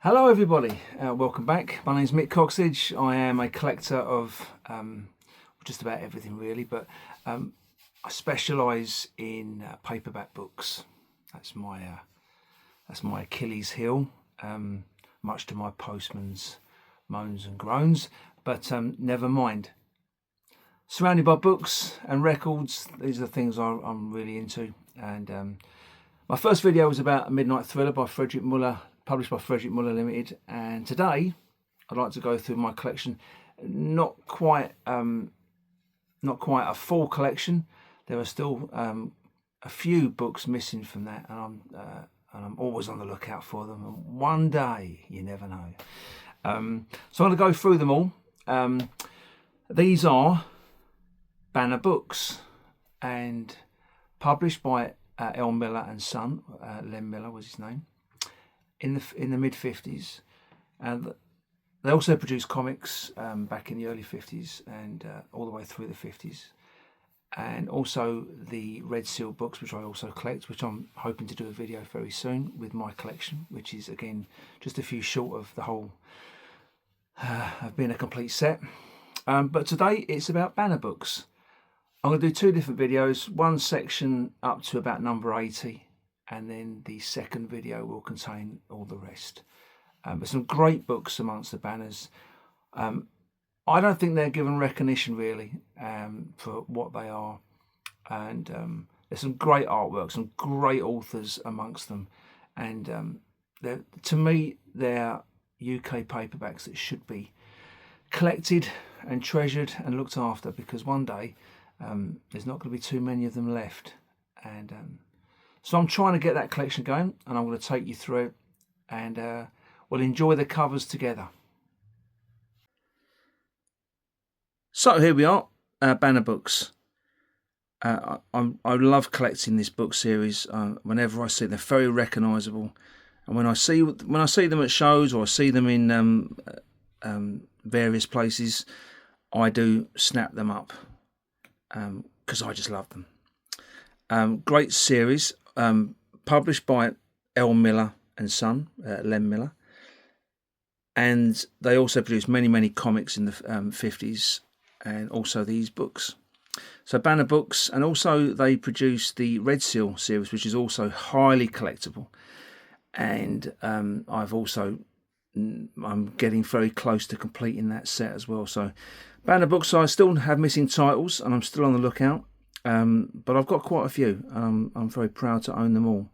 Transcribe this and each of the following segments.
Hello everybody, welcome back. My name's Mick Coxidge. I am a collector of just about everything really, but I specialise in paperback books. That's my Achilles heel, much to my postman's moans and groans, but never mind. Surrounded by books and records, these are the things I'm really into. And my first video was about A Midnight Thriller by Frederick Muller, published by Frederick Muller Limited, and today I'd like to go through my collection. Not quite a full collection. There are still a few books missing from that, and I'm always on the lookout for them. And one day, you never know. So I'm going to go through them all. These are Banner books, and published by L. Miller and Son. Len Miller was his name. In the mid 50s, and they also produced comics back in the early 50s and all the way through the 50s, and also the Red Seal books, which I also collect, which I'm hoping to do a video very soon with my collection, which is again just a few short of the whole of being a complete set. But today it's about Banner books. I'm going to do two different videos, one section up to about number 80, and then the second video will contain all the rest. There's some great books amongst the Banners. I don't think they're given recognition really for what they are, and there's some great artwork, some great authors amongst them, and to me they're UK paperbacks that should be collected and treasured and looked after, because one day there's not going to be too many of them left. And so I'm trying to get that collection going, and I'm going to take you through it, and we'll enjoy the covers together. So here we are, Banner books. I love collecting this book series. Whenever I see them, they're very recognisable, and when I see them at shows or I see them in various places, I do snap them up because I just love them. Great series. Published by L. Miller and Son, Len Miller, and they also produced many comics in the 50s, and also these books. So Banner books, and also they produced the Red Seal series, which is also highly collectible, and I'm getting very close to completing that set as well. So Banner books, I still have missing titles, and I'm still on the lookout. But I've got quite a few, and I'm very proud to own them all.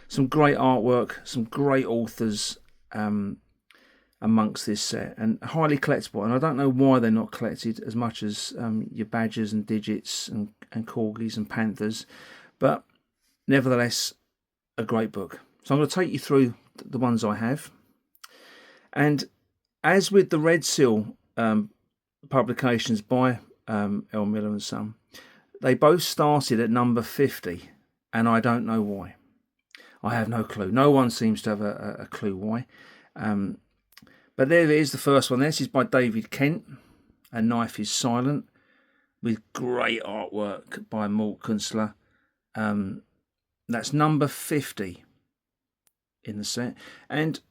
Some great artwork, some great authors amongst this set, and highly collectible. And I don't know why they're not collected as much as your Badgers and Digits and Corgis and Panthers, but nevertheless, a great book. So I'm going to take you through the ones I have. And as with the Red Seal publications by L. Miller and Son, they both started at number 50, and I don't know why. I have no clue. No one seems to have a clue why. But there it is, the first one. This is by David Kent, A Knife is Silent, with great artwork by Mort Kunstler. That's number 50 in the set. And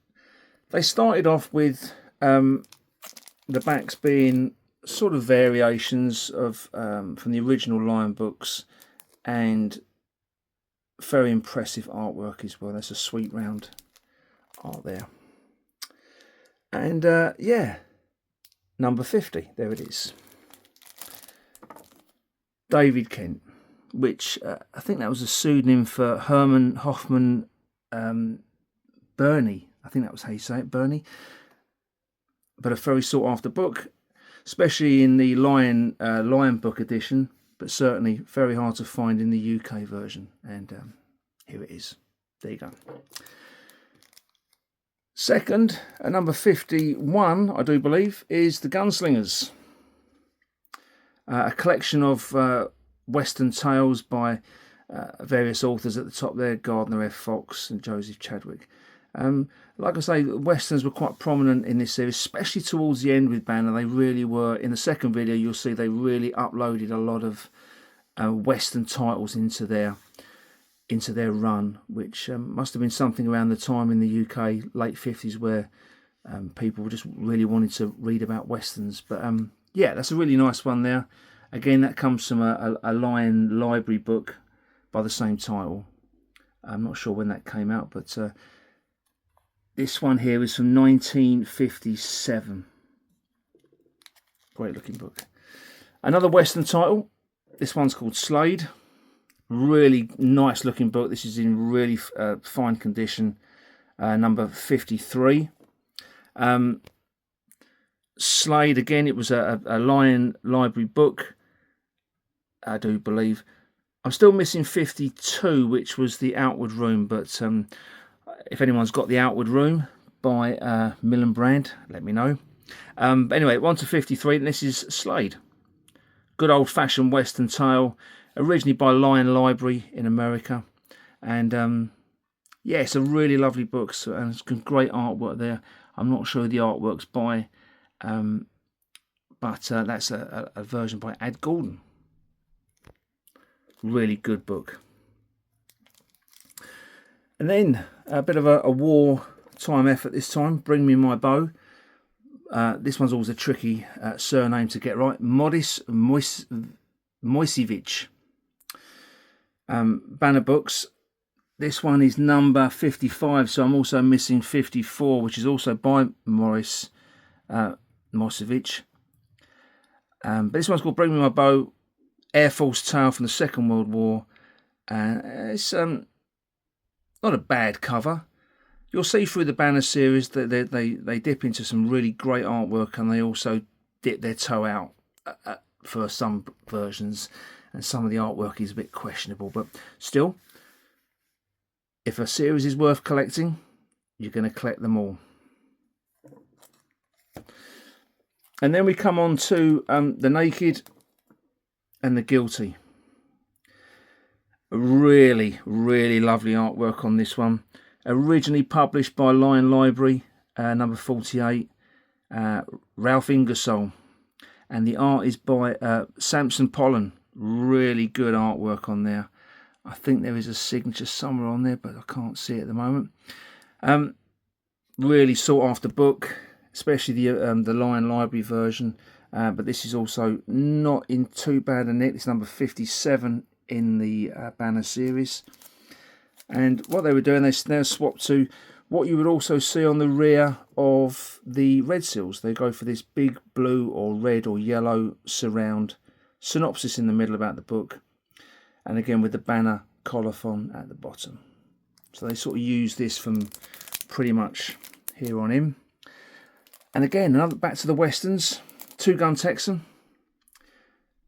they started off with the backs being sort of variations of from the original Lion books, and very impressive artwork as well. There's a sweet round art there, and yeah, number 50, there it is. David Kent, which I think that was a pseudonym for Herman Hoffman Burney. I think that was how you say it, Burney. But a very sought after book, especially in the Lion book edition, but certainly very hard to find in the UK version. And here it is. There you go. Second, at number 51, I do believe, is The Gunslingers, a collection of Western tales by various authors at the top there, Gardner F. Fox and Joseph Chadwick. Like I say, Westerns were quite prominent in this series, especially towards the end with Banner. They really were. In the second video, you'll see they really uploaded a lot of Western titles into their into their run, which must have been something around the time in the UK, late 50s, where people just really wanted to read about westerns. But yeah, that's a really nice one there. Again, that comes from a Lion Library book by the same title. I'm not sure when that came out, but this one here is from 1957. Great looking book. Another western title. This one's called Slade. Really nice looking book. This is in really fine condition. Number 53. Slade, again, it was a Lion Library book, I do believe. I'm still missing 52, which was The Outward Room, but if anyone's got The Outward Room by Mill & Brand, let me know. But anyway, on to 53, and this is Slade. Good old-fashioned western tale, originally by Lion Library in America. And yeah, it's a really lovely book, and it's great artwork there. I'm not sure who the artwork's by, but that's a version by Ad Gordon. Really good book. And then a bit of a wartime effort this time. Bring Me My Bow. This one's always a tricky surname to get right. Modis Moisevich. Banner Books. This one is number 55, so I'm also missing 54, which is also by Moisevich. But this one's called Bring Me My Bow, Air Force tale from the Second World War. It's not a bad cover. You'll see through the Banner series that they dip into some really great artwork, and they also dip their toe out for some versions, and some of the artwork is a bit questionable, but still, if a series is worth collecting, you're going to collect them all. And then we come on to The Naked and The Guilty. Really, really lovely artwork on this one. Originally published by Lion Library, number 48, Ralph Ingersoll. And the art is by Samson Pollan. Really good artwork on there. I think there is a signature somewhere on there, but I can't see it at the moment. Really sought after book, especially the Lion Library version. But this is also not in too bad a nick. It's number 57 in the Banner series. And what they were doing, they now swapped to what you would also see on the rear of the Red Seals. They go for this big blue or red or yellow surround synopsis in the middle about the book. And again with the Banner colophon at the bottom. So they sort of use this from pretty much here on in. And again, another back to the Westerns. Two Gun Texan.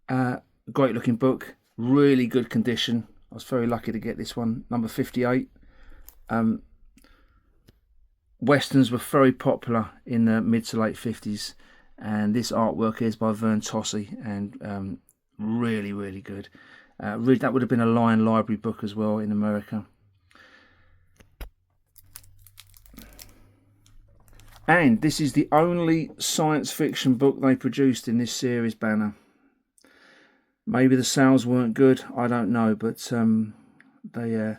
Great looking book. Really good condition. I was very lucky to get this one. Number 58. Westerns were very popular in the mid to late 50s. And this artwork is by Vern Tossey. And really, really good. That would have been a Lion Library book as well in America. And this is the only science fiction book they produced in this series, Banner. Maybe the sales weren't good, I don't know, but they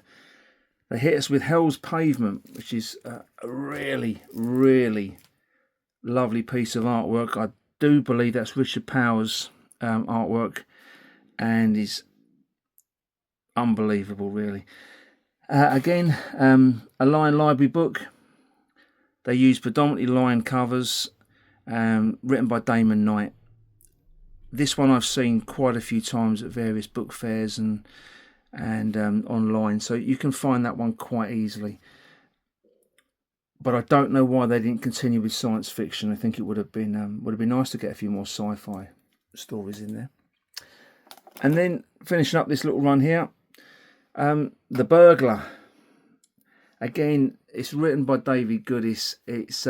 hit us with Hell's Pavement, which is a really, really lovely piece of artwork. I do believe that's Richard Powers' artwork, and is unbelievable, really. Again, a Lion Library book. They use predominantly Lion covers, written by Damon Knight. This one I've seen quite a few times at various book fairs and online, so you can find that one quite easily. But I don't know why they didn't continue with science fiction. I think it would have been nice to get a few more sci-fi stories in there. And then finishing up this little run here, The Burglar. Again, it's written by David Goodis. It's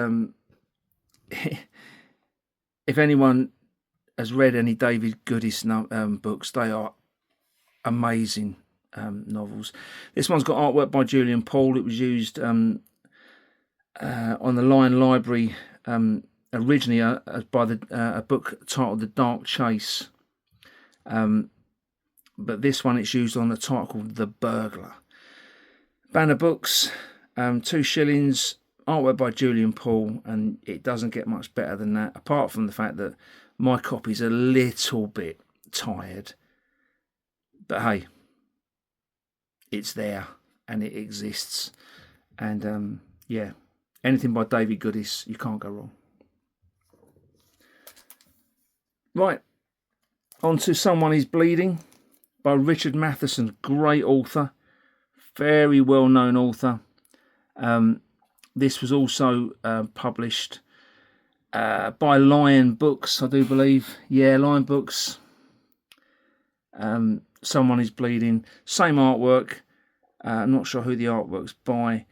if anyone has read any David Goodis books, they are amazing novels. This one's got artwork by Julian Paul. It was used on the Lion Library originally by a book titled The Dark Chase. But this one, it's used on the title called The Burglar. Banner Books, 2 shillings, artwork by Julian Paul, and it doesn't get much better than that, apart from the fact that my copy's a little bit tired. But hey, it's there and it exists. And yeah, anything by David Goodis, you can't go wrong. Right, on to Someone Is Bleeding by Richard Matheson, great author, very well-known author. This was also published by Lion Books, I do believe. Yeah, Lion Books. Someone Is Bleeding. Same artwork. I'm not sure who the artwork's by,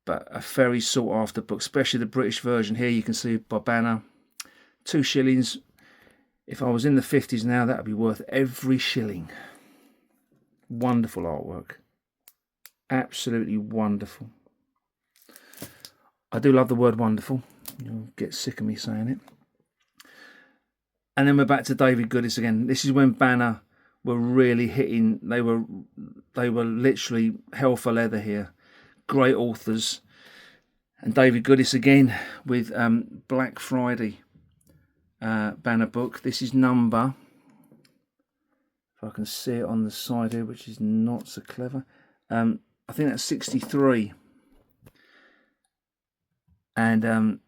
but a very sought-after book, especially the British version. Here you can see by Banner. 2 shillings. If I was in the 50s now, that would be worth every shilling. Wonderful artwork. Absolutely wonderful. I do love the word wonderful. You'll get sick of me saying it. And then we're back to David Goodis again. This is when Banner were really hitting. They were literally hell for leather here. Great authors. And David Goodis again with Black Friday Banner book. This is number, if I can see it on the side here, which is not so clever. I think that's 63. And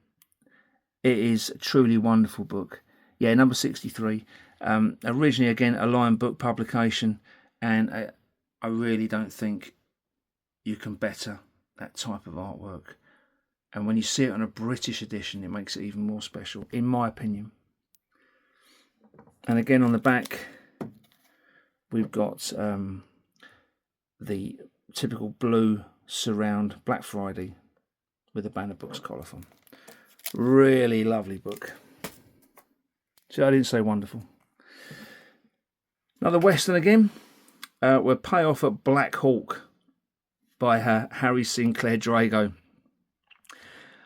it is a truly wonderful book. Yeah, number 63. Originally, again, a Lion Book publication, and I really don't think you can better that type of artwork. And when you see it on a British edition, it makes it even more special, in my opinion. And again, on the back, we've got the typical blue surround Black Friday with a Banner Books colophon. Really lovely book. See, I didn't say wonderful. Another Western again. We're Payoff at Black Hawk by Harry Sinclair Drago.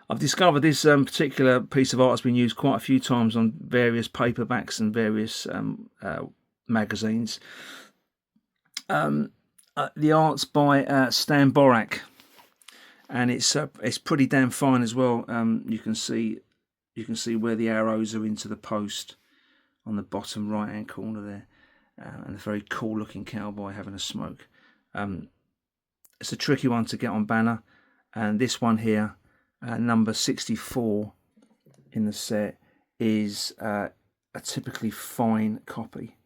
I've discovered this particular piece of art has been used quite a few times on various paperbacks and various magazines. The art's by Stan Borak, and it's pretty damn fine as well. You can see where the arrows are into the post on the bottom right hand corner there, and a very cool looking cowboy having a smoke. It's a tricky one to get on Banner, and this one here, number 64 in the set, is a typically fine copy.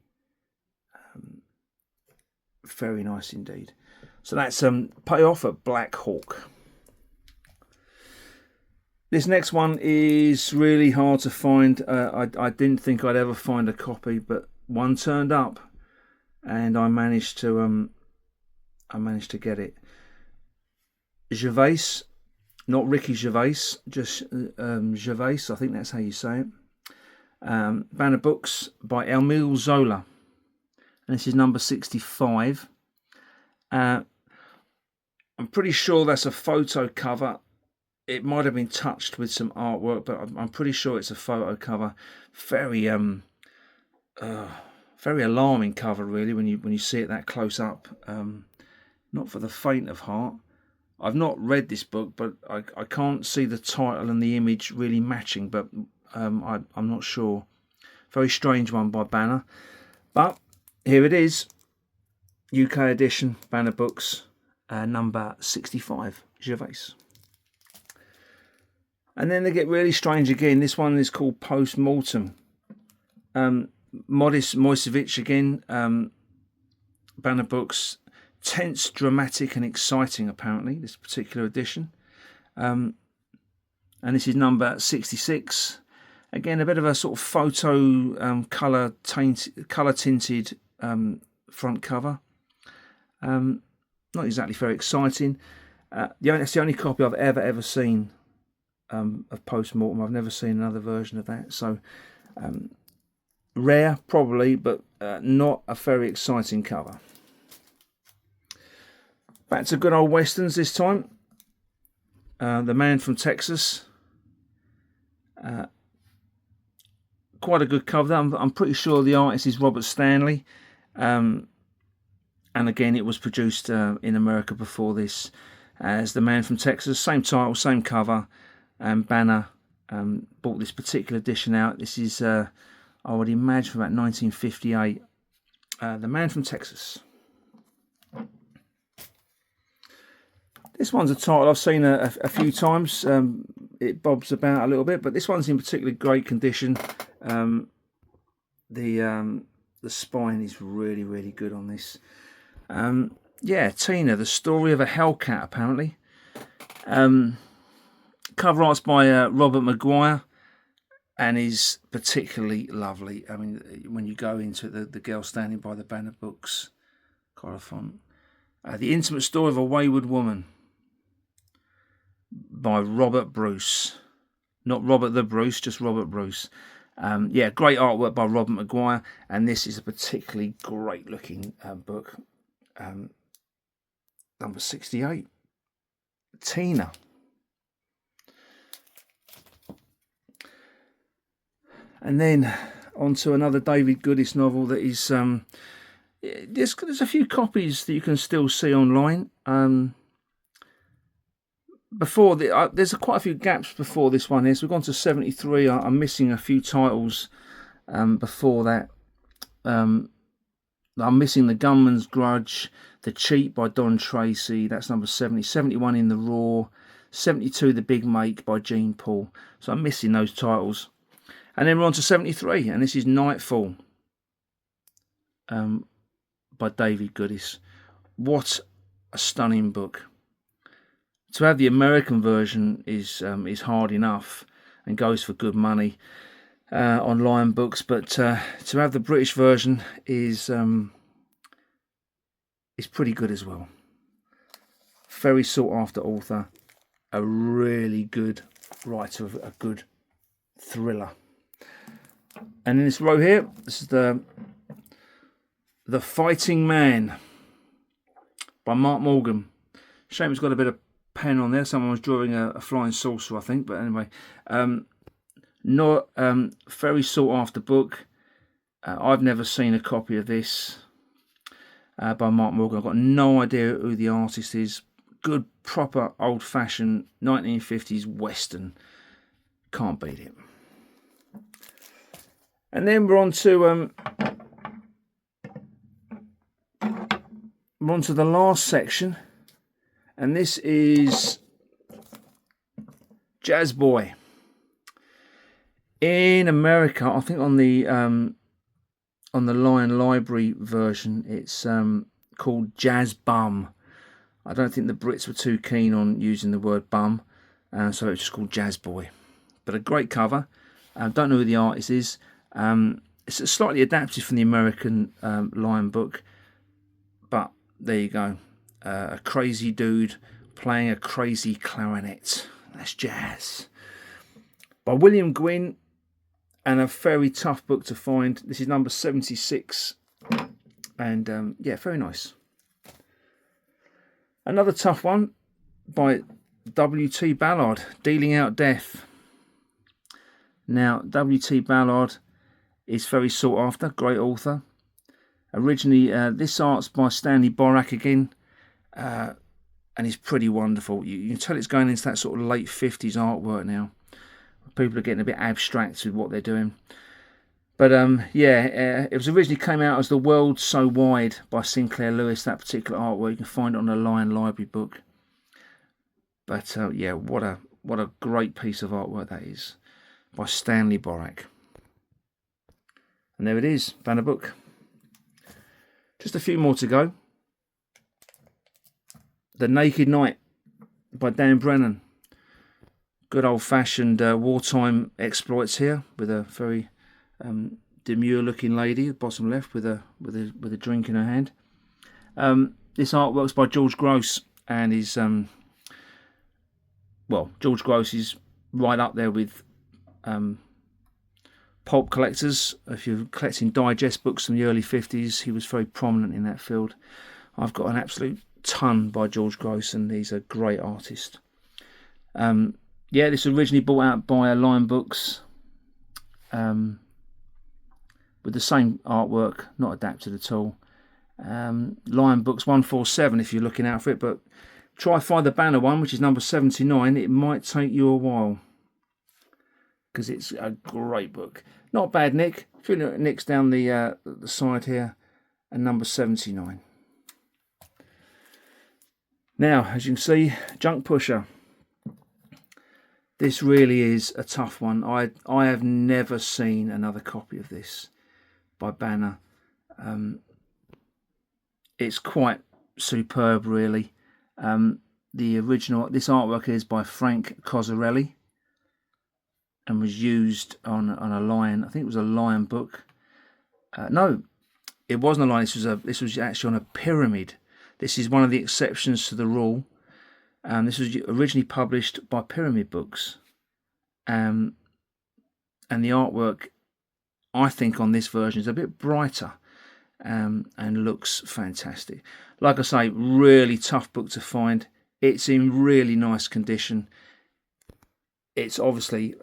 Very nice indeed. So that's Payoff at Black Hawk. This next one is really hard to find. I didn't think I'd ever find a copy, but one turned up, and I managed to get it. Gervais, not Ricky Gervais, just Gervais. I think that's how you say it. Banner Books by Emile Zola, and this is number 65. I'm pretty sure that's a photo cover. It might have been touched with some artwork, but I'm pretty sure it's a photo cover. Very alarming cover, really, when you see it that close up. Not for the faint of heart. I've not read this book, but I can't see the title and the image really matching, but I'm not sure. Very strange one by Banner. But here it is. UK edition, Banner Books, number 65, Gervais. And then they get really strange again. This one is called Post Mortem. Modest Moisevich again, Banner Books. Tense, dramatic and exciting, apparently, this particular edition. And this is number 66. Again, a bit of a sort of photo colour tinted front cover. Not exactly very exciting. That's the only copy I've ever seen of Post Mortem. I've never seen another version of that. So rare, probably, but not a very exciting cover. Back to good old westerns this time. The Man from Texas. Quite a good cover. I'm pretty sure the artist is Robert Stanley. And again, it was produced in America before this. as The Man from Texas. Same title, same cover, and banner. Bought this particular edition out. This is, I would imagine, from about 1958. The Man from Texas. This one's a title I've seen a few times. It bobs about a little bit, but this one's in particularly great condition. The spine is really, really good on this. Yeah, Tina, the story of a Hellcat, apparently. Cover art's by Robert Maguire, and is particularly lovely. I mean, when you go into it, the girl standing by the banner books, Colophon. The Intimate Story of a Wayward Woman, by Robert Bruce. Not Robert the Bruce, just Robert Bruce. Yeah, great artwork by Robert Maguire, and this is a particularly great looking book. Number 68, Tina. And then on to another David Goodis novel that is, there's a few copies that you can still see online. There's quite a few gaps before this one here, so we've gone to 73. I'm missing a few titles before that. I'm missing The Gunman's Grudge, The Cheat by Don Tracy, that's number 70. 71, In the Raw. 72, The Big Make by Gene Paul. So I'm missing those titles. And then we're on to 73, and this is Nightfall by David Goodis. What a stunning book. To have the American version is hard enough and goes for good money on Lion Books, but to have the British version is pretty good as well. Very sought after author, a really good writer of a good thriller. And in this row here, this is the Fighting Man by Mark Morgan. Shame it's got a bit of pen on there. Someone was drawing a flying saucer, I think. But anyway, not very sought after book. I've never seen a copy of this by Mark Morgan. I've got no idea who the artist is. Good, proper, old-fashioned 1950s Western. Can't beat it. And then we're on to the last section, and this is Jazz Boy. In America, I think on the Lion Library version, it's called Jazz Bum. I don't think the Brits were too keen on using the word bum, so it's just called Jazz Boy. But a great cover. I don't know who the artist is. It's slightly adapted from the American Lion book, but there you go. A crazy dude playing a crazy clarinet. That's jazz. By William Gwynne, and a very tough book to find. This is number 76, and yeah, very nice. Another tough one by W.T. Ballard, Dealing Out Death. Now, W.T. Ballard is very sought after, great author. Originally, this art's by Stanley Borak again, and it's pretty wonderful. You can tell it's going into that sort of late 50s artwork now. People are getting a bit abstract with what they're doing. But yeah, it was originally came out as The World So Wide by Sinclair Lewis, that particular artwork. You can find it on the Lion Library book. But yeah, what a great piece of artwork that is, by Stanley Borak. And there it is, banner book. Just a few more to go. The Naked Knight by Dan Brennan. Good old-fashioned wartime exploits here, with a very demure-looking lady at the bottom left with a drink in her hand. This artwork's by George Gross, and is George Gross is right up there with pulp collectors. If you're collecting digest books from the early 50s, he was very prominent in that field. I've got an absolute ton by George Gross, and he's a great artist. Yeah, this was originally bought out by Lion Books, with the same artwork, not adapted at all. Lion Books 147 if you're looking out for it, but Try find the Banner one, which is number 79. It might take you a while, because it's a great book. Not bad, Nick. A few nicks down the side here, and number 79. Now, as you can see, Junk Pusher. This really is a tough one. I have never seen another copy of this by Banner. It's quite superb, really. The original, this artwork is by Frank Cozzarelli and was used on a lion. I think it was a lion book. No, it wasn't a lion. This was actually on a pyramid. This is one of the exceptions to the rule. This was originally published by Pyramid Books, and the artwork, I think, on this version is a bit brighter, and looks fantastic. Like I say, really tough book to find. It's in really nice condition. It's obviously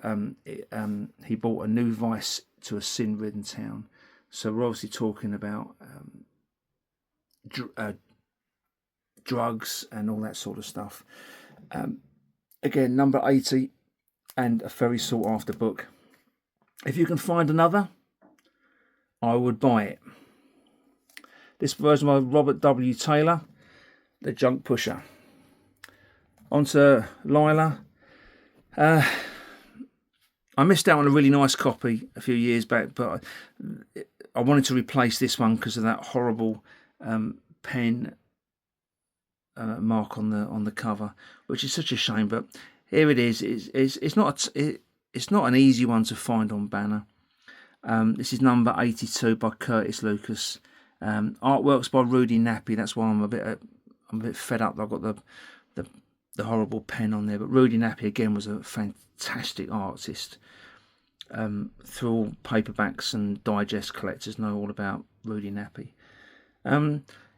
he bought a new vice to a sin-ridden town, so we're obviously talking about drugs and all that sort of stuff. Again, number 80, and a very sought after book. If you can find another, I would buy it. This version by Robert W. Taylor, The Junk Pusher. On to Lila. I missed out on a really nice copy a few years back, but I wanted to replace this one because of that horrible pen mark on the cover, which is such a shame. But here it is. It's not an easy one to find on Banner. This is number 82 by Curtis Lucas. Artworks by Rudy Nappy. That's why I'm a bit fed up. I've got the horrible pen on there. But Rudy Nappy again was a fantastic artist. Through all paperbacks and digest collectors know all about Rudy Nappy.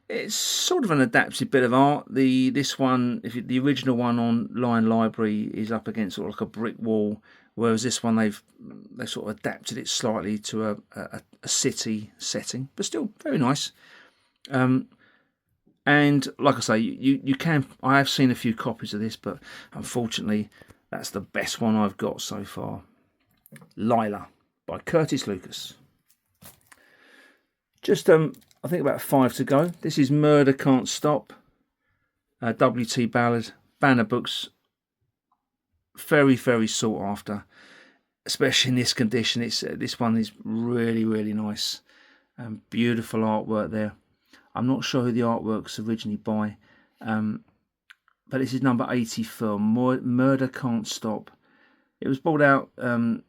It's sort of an adapted bit of art. This one, the original one on Lion Library is up against sort of like a brick wall, whereas this one they sort of adapted it slightly to a city setting, but still very nice. And like I say, you can. I have seen a few copies of this, but unfortunately, that's the best one I've got so far. Lila by Curtis Lucas. Just I think about 5 to go. This is Murder Can't Stop. W.T. Ballard, Banner Books. Very, very sought after, especially in this condition. This one is really, really nice. Beautiful artwork there. I'm not sure who the artwork's originally by, but this is number 80 film, Murder Can't Stop. It was brought out an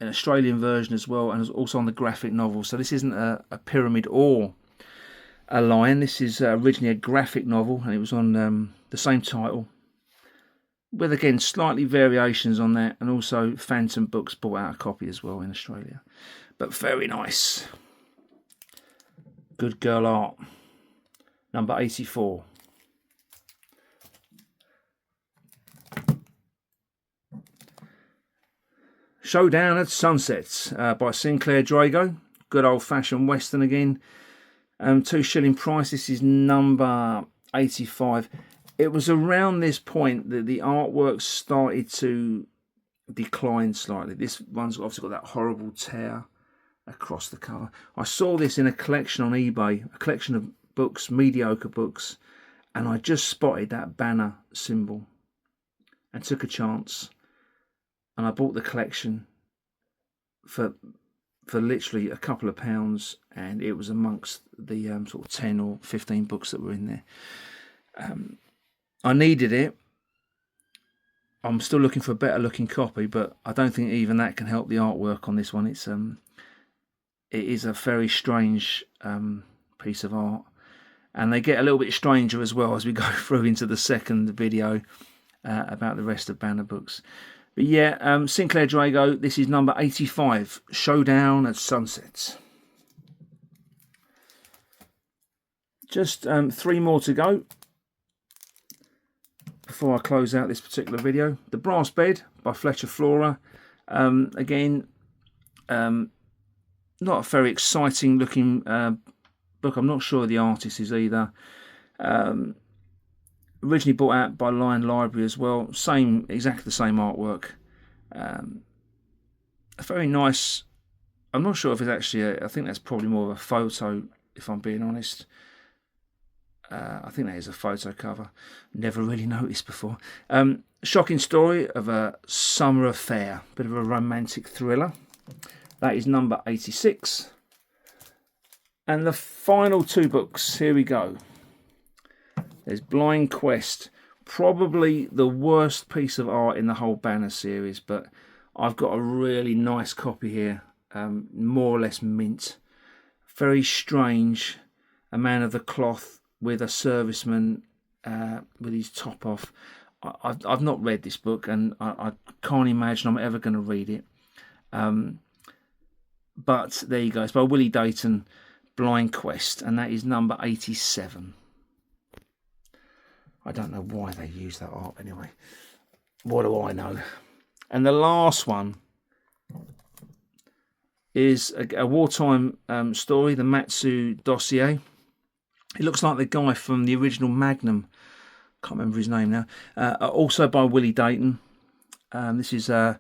Australian version as well, and was also on the graphic novel. So this isn't a pyramid or a lion. This is originally a graphic novel, and it was on the same title, with again slightly variations on that, and also Phantom Books bought out a copy as well in Australia. But very nice. Good girl art. Number 84. Showdown at Sunset by Sinclair Drago. Good old-fashioned Western again. £2 price. This is number 85. It was around this point that the artwork started to decline slightly. This one's obviously got that horrible tear across the cover. I saw this in a collection on eBay, a collection of books, mediocre books, and I just spotted that Banner symbol and took a chance, and I bought the collection for literally a couple of pounds, and it was amongst the sort of 10 or 15 books that were in there. I needed it. I'm still looking for a better looking copy, but I don't think even that can help the artwork on this one. It is a very strange piece of art, and they get a little bit stranger as well as we go through into the second video about the rest of Banner Books. But yeah, Sinclair Drago, this is number 85, Showdown at Sunset. Just 3 more to go before I close out this particular video. The Brass Bed by Fletcher Flora. Again, not a very exciting looking book. I'm not sure the artist is either. Originally bought out by Lion Library as well. Exactly the same artwork. A very nice. I'm not sure if it's actually. I think that's probably more of a photo, if I'm being honest. I think that is a photo cover. Never really noticed before. Shocking story of a summer affair. Bit of a romantic thriller. That is number 86. And the final two books. Here we go. There's Blind Quest. Probably the worst piece of art in the whole Banner series, but I've got a really nice copy here. More or less mint. Very strange. A man of the cloth with a serviceman with his top off. I've not read this book, and I can't imagine I'm ever going to read it. But there you go. It's by Willie Dayton, Blind Quest, and that is number 87. I don't know why they use that art anyway. What do I know? And the last one is a wartime story, the Matsu Dossier. It looks like the guy from the original Magnum. Can't remember his name now. Also by Willie Dayton. This is a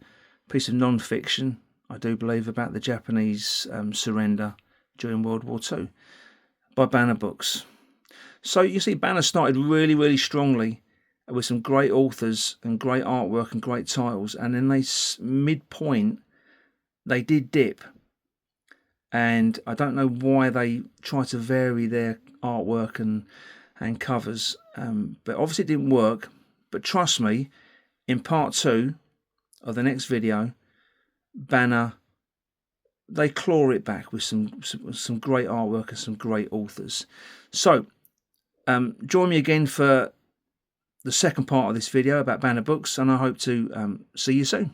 piece of non-fiction, I do believe, about the Japanese surrender during World War II by Banner Books. So you see, Banner started really, really strongly with some great authors and great artwork and great titles, and then midpoint they did dip, and I don't know why they try to vary their artwork and covers, but obviously it didn't work. But trust me, in part 2 of the next video, Banner, they claw it back with some great artwork and some great authors. So join me again for the second part of this video about Banner Books, and I hope to see you soon.